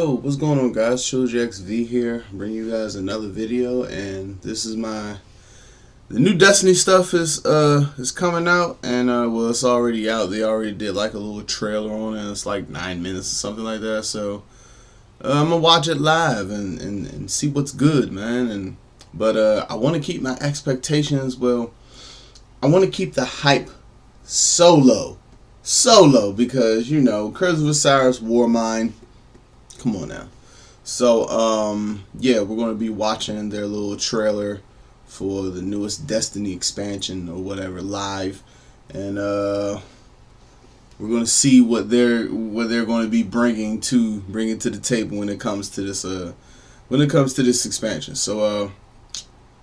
Yo, what's going on, guys? TriLogyXV here, bringing you guys another video, and this is the new Destiny stuff is coming out, and well, it's already out. They already did like a little trailer on it. It's like 9 minutes or something like that. So I'm gonna watch it live and see what's good, man. But I want to keep my expectations. Well, I want to keep the hype so low because you know, Curse of Osiris, Warmind. Come on now. So yeah, we're gonna be watching their little trailer for the newest Destiny expansion or whatever live, and we're gonna see what they're going to be bringing to the table when it comes to this expansion. So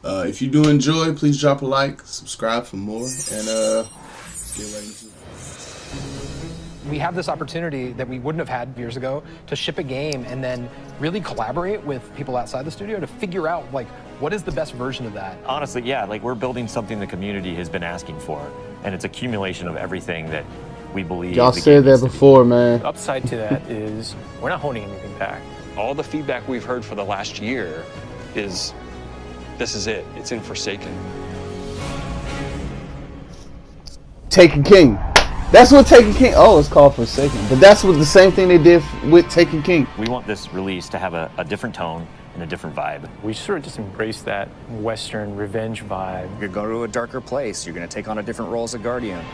if you do enjoy, please drop a like, subscribe for more, and let's get right into it. We have this opportunity that we wouldn't have had years ago to ship a game and then really collaborate with people outside the studio to figure out like what is the best version of that. Honestly, yeah, like we're building something the community has been asking for, and it's accumulation of everything that we believe. Y'all said that before, man. The upside to that is we're not holding anything back. All the feedback we've heard for the last year is this is it. It's in Forsaken. Taken King. That's what Taken King. Oh, it's called Forsaken, but that's what the same thing they did with Taken King. We want this release to have a different tone and a different vibe. We sort of just embrace that Western revenge vibe. You're going to a darker place. You're going to take on a different role as a Guardian.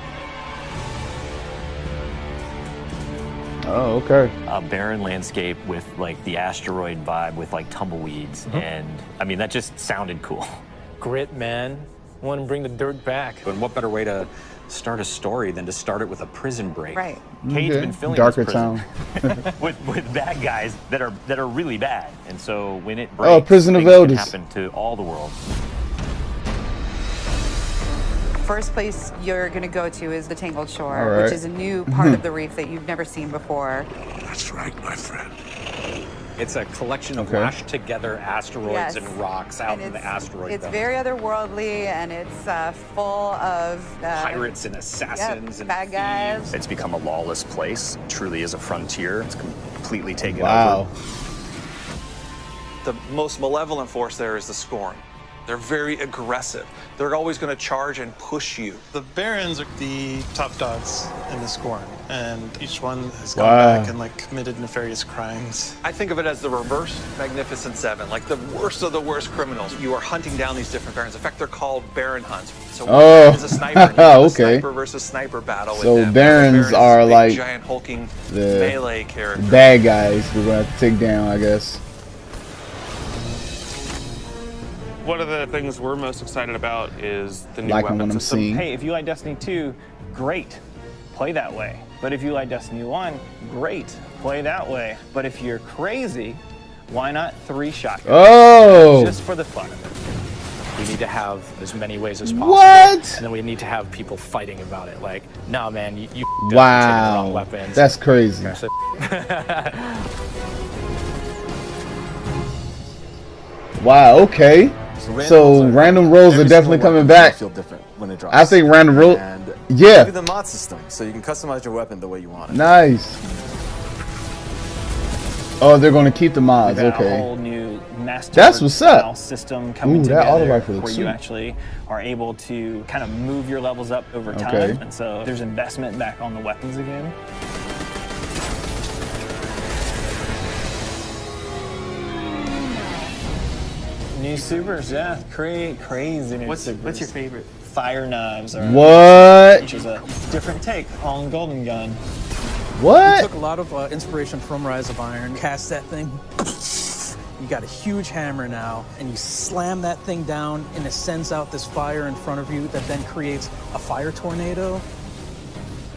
Oh, okay. A barren landscape with like the asteroid vibe with like tumbleweeds, and I mean that just sounded cool. Grit, man. Want to bring the dirt back. And what better way to start a story than to start it with a prison break? Right. Kate's been filling darker this prison town with bad guys that are really bad, and so when it breaks, Prison of things can Elders happen to all the world. First place you're going to go to is the Tangled Shore, All right. which is a new part of the reef that you've never seen before. That's right, my friend. It's a collection of lashed together asteroids Yes. and rocks out And in the asteroid It's belt. very otherworldly, and it's full of Pirates and assassins and bad guys. thieves. It's become a lawless place. It truly is a frontier. It's completely taken Wow. over. The most malevolent force there is the Scorn. They're very aggressive. They're always going to charge and push you. The Barons are the top dogs in the Scorn, and each one has gone Wow. back and like committed nefarious crimes. I think of it as the reverse Magnificent Seven, like the worst of the worst criminals. You are hunting down these different Barons. In fact, they're called Baron hunts. So one is a sniper. And you have a Okay. sniper versus sniper battle So with them. Barons Baron is are a big, like giant hulking the melee character. bad guys we're gonna have to take down, I guess. One of the things we're most excited about is the new Liking weapon what I'm system. seeing. Hey, if you like Destiny 2, great, play that way. But if you like Destiny 1, great, play that way. But if you're crazy, why not 3 shotguns? Oh! Just for the fun of it. We need to have as many ways as possible. What? And then we need to have people fighting about it. Like, no, man, you taking the Wow. wrong weapons. That's crazy. So- Wow, okay. So random rolls are definitely coming back. Feel different when it drops. I think random roll. And Yeah. the mod system, so you can customize your weapon the way you want it. Nice. Oh, they're going to keep the mods. We've got a Okay. whole new master That's what's up. style system coming Ooh, that auto together rifle looks where you sweet. actually are able to kind of move your levels up over time. Okay. And so there's investment back on the weapons again. New supers, yeah, crazy new supers. What's your favorite? Fire knives, are What? which is a different take on Golden Gun. What? Took a lot of inspiration from Rise of Iron. Cast that thing. You got a huge hammer now, and you slam that thing down, and it sends out this fire in front of you that then creates a fire tornado.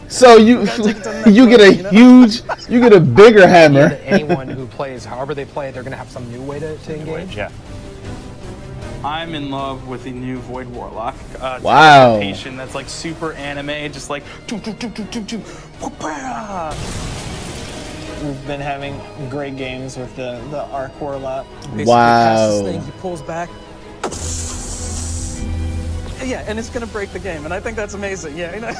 So you you get a huge, you get a bigger Idea hammer. that anyone who plays, however they play, they're going to have some new way to engage. Yeah. I'm in love with the new Void Warlock. Wow. Patient that's like super anime, just like We've been having great games with the Arc Warlock. Wow. He pulls back. Yeah, and it's gonna break the game, and I think that's amazing. Yeah, you know.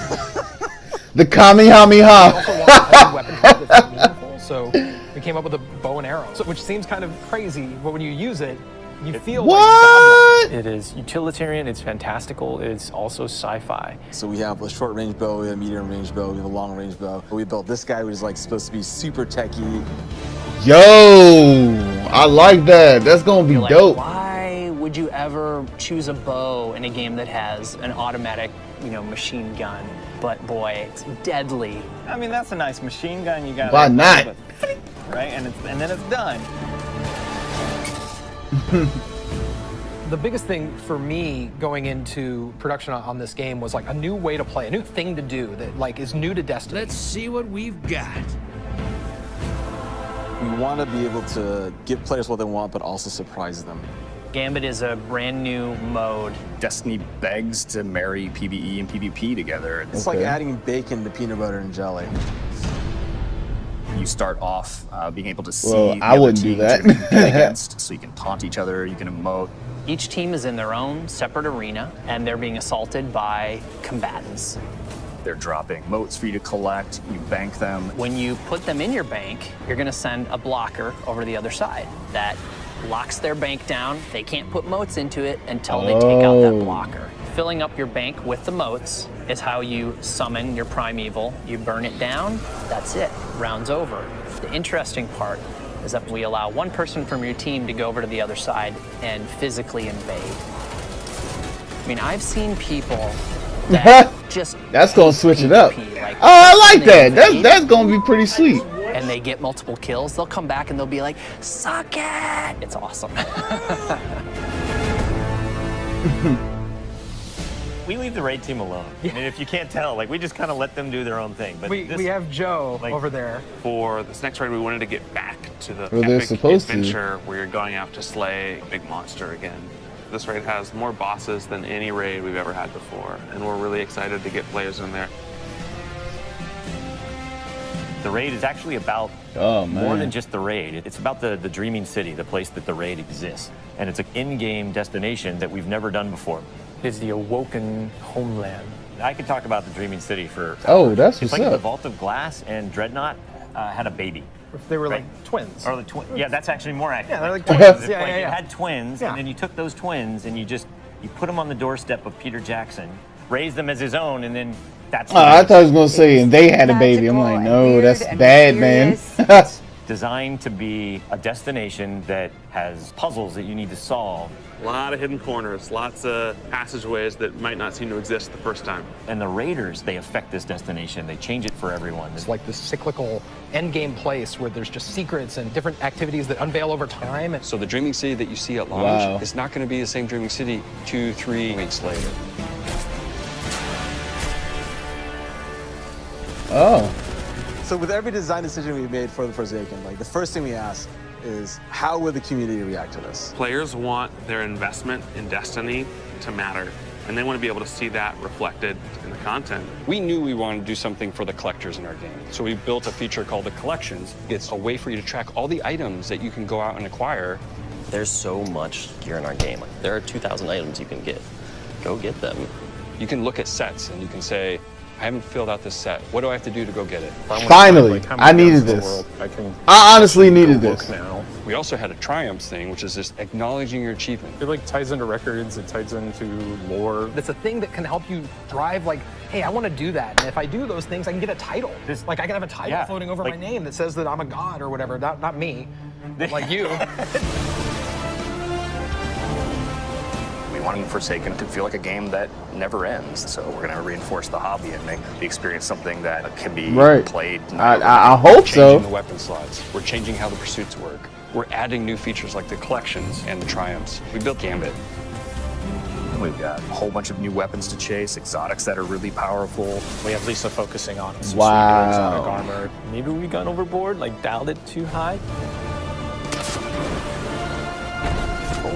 The Kamehameha. Also want every weapon to have this meaningful, so We came up with a bow and arrow, which seems kind of crazy, but when you use it, you feel what? It is utilitarian, it's fantastical, it's also sci-fi. So we have a short range bow, we have a medium range bow, we have a long range bow. We built this guy, who's like supposed to be super techy. Yo, I like that. That's gonna be dope. Why would you ever choose a bow in a game that has an automatic, machine gun? But boy, it's deadly. I mean, that's a nice machine gun. You got. Why not? Right, and then it's done. The biggest thing for me going into production on this game was like a new way to play, a new thing to do that like is new to Destiny. Let's see what we've got. We want to be able to give players what they want, but also surprise them. Gambit is a brand new mode. Destiny begs to marry PvE and PvP together. It's like adding bacon to peanut butter and jelly. You start off being able to see Well, the I other wouldn't do teams you're gonna that. compete against, so you can taunt each other, you can emote. Each team is in their own separate arena, and they're being assaulted by combatants. They're dropping motes for you to collect, you bank them. When you put them in your bank, you're gonna send a blocker over to the other side. That locks their bank down. They can't put motes into it until they take out that blocker. Filling up your bank with the motes is how you summon your primeval. You burn it down, that's it, round's over. The interesting part is that we allow one person from your team to go over to the other side and physically invade. I mean, I've seen people that just That's gonna switch it up. like, Oh, I like that. That's gonna be pretty sweet. and they get multiple kills, they'll come back and they'll be like, suck it! It's awesome. We leave the raid team alone. I mean, if you can't tell, like we just kind of let them do their own thing. But we have Joe over there. For this next raid, we wanted to get back to the Well, they're epic supposed to. adventure where you're going out to slay a big monster again. This raid has more bosses than any raid we've ever had before, and we're really excited to get players in there. The raid is actually about more than just the raid. It's about the Dreaming City, the place that the raid exists. And it's an in-game destination that we've never done before. It's the Awoken Homeland. I could talk about the Dreaming City for Oh, that's It's what's like the up. Vault of Glass and Dreadnought had a baby. If they were like twins. Or the yeah, that's actually more accurate. Yeah, they're like Twins. twins. It's Yeah, like yeah, you yeah. had twins, Yeah. and then you took those twins and you put them on the doorstep of Peter Jackson, raised them as his own, and then that's. Oh, I thought he was gonna say and they had a baby. I'm like, no, that's bad, man. Designed to be a destination that has puzzles that you need to solve. A lot of hidden corners, lots of passageways that might not seem to exist the first time. And the raiders, they affect this destination. They change it for everyone. It's like this cyclical endgame place where there's just secrets and different activities that unveil over time. So the Dreaming City that you see at launch Wow. is not going to be the same Dreaming City 2-3 weeks later. Oh. So with every design decision we made for the Forsaken, like the first thing we ask is how will the community react to this? Players want their investment in Destiny to matter, and they want to be able to see that reflected in the content. We knew we wanted to do something for the collectors in our game. So we built a feature called the Collections. It's a way for you to track all the items that you can go out and acquire. There's so much gear in our game. Like, there are 2,000 items you can get. Go get them. You can look at sets and you can say, I haven't filled out this set. What do I have to do to go get it? Finally, I needed this. I honestly needed this. We also had a triumphs thing, which is just acknowledging your achievement. It like ties into records, it ties into lore. It's a thing that can help you drive like, hey, I want to do that. And if I do those things, I can get a title. Like I can have a title floating over my name that says that I'm a god or whatever. Not me, but like you. We wanted Forsaken to feel like a game that never ends, so we're going to reinforce the hobby and make the experience something that can be played. I hope so. We're changing the weapon slots. We're changing how the pursuits work. We're adding new features like the collections and the triumphs. We built Gambit. We've got a whole bunch of new weapons to chase, exotics that are really powerful. We have Lisa focusing on some Wow. sweet exotic armor. Maybe we got overboard, like dialed it too high.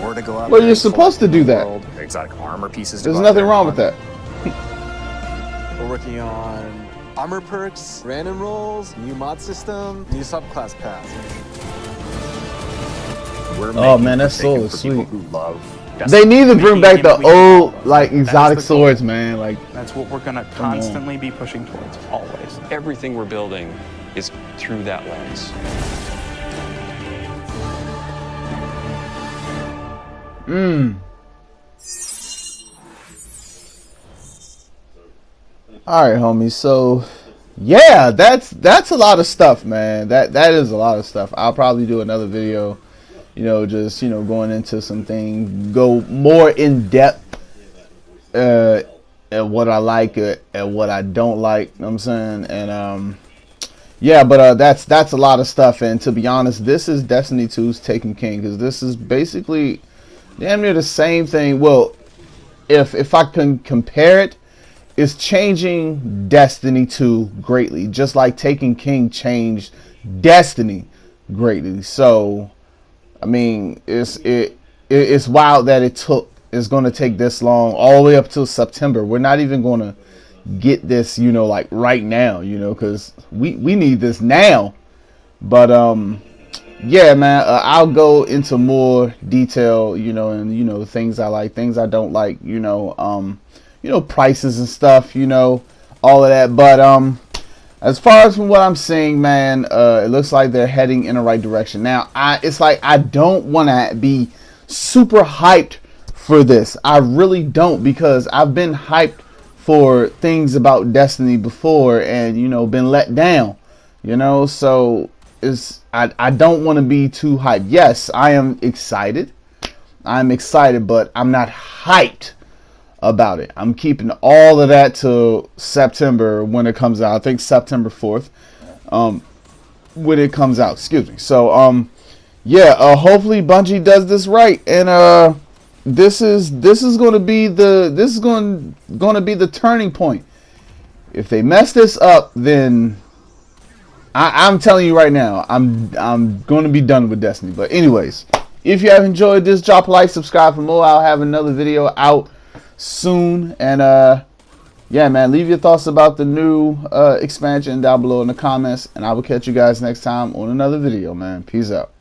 Or to go out Well, there you're and supposed to do that. world, exotic armor pieces. to There's go out nothing there wrong and with hunt. that. We're working on armor perks, random rolls, new mod system, new subclass paths. We're Oh making man, that Forsaken soul is for sweet. people who love They Destiny. need to bring back the Making a game we old, like, exotic swords, man. Like, That's what we're gonna Come on. constantly be pushing towards, always. Everything we're building is through that lens. All right, homie. So, yeah, that's a lot of stuff, man. That is a lot of stuff. I'll probably do another video, you know, just, you know, going into some things, go more in depth at what I like and what I don't like. You know what I'm saying? And yeah, but that's a lot of stuff. And to be honest, this is Destiny 2's Taken King, because this is basically damn near the same thing. Well, if I can compare it, it's changing Destiny 2 greatly, just like Taken King changed Destiny greatly. So, I mean, it's wild that it's going to take this long, all the way up till September. We're not even going to get this, you know, like right now, you know, because we need this now. But yeah, man, I'll go into more detail, you know, and you know, things I like, things I don't like, you know, prices and stuff, you know, all of that. But as far as from what I'm seeing, man, it looks like they're heading in the right direction. Now, it's like I don't want to be super hyped for this. I really don't, because I've been hyped for things about Destiny before and, you know, been let down, you know. So I don't want to be too hyped. Yes, I am excited. I'm excited, but I'm not hyped about it. I'm keeping all of that till September when it comes out. I think September 4th, when it comes out. Excuse me. So yeah, hopefully Bungie does this right, and this is going to be the turning point. If they mess this up, then I'm telling you right now, I'm going to be done with Destiny. But anyways, if you have enjoyed this, drop a like, subscribe for more. I'll have another video out soon, and yeah, man, leave your thoughts about the new expansion down below in the comments, and I will catch you guys next time on another video, man. Peace out.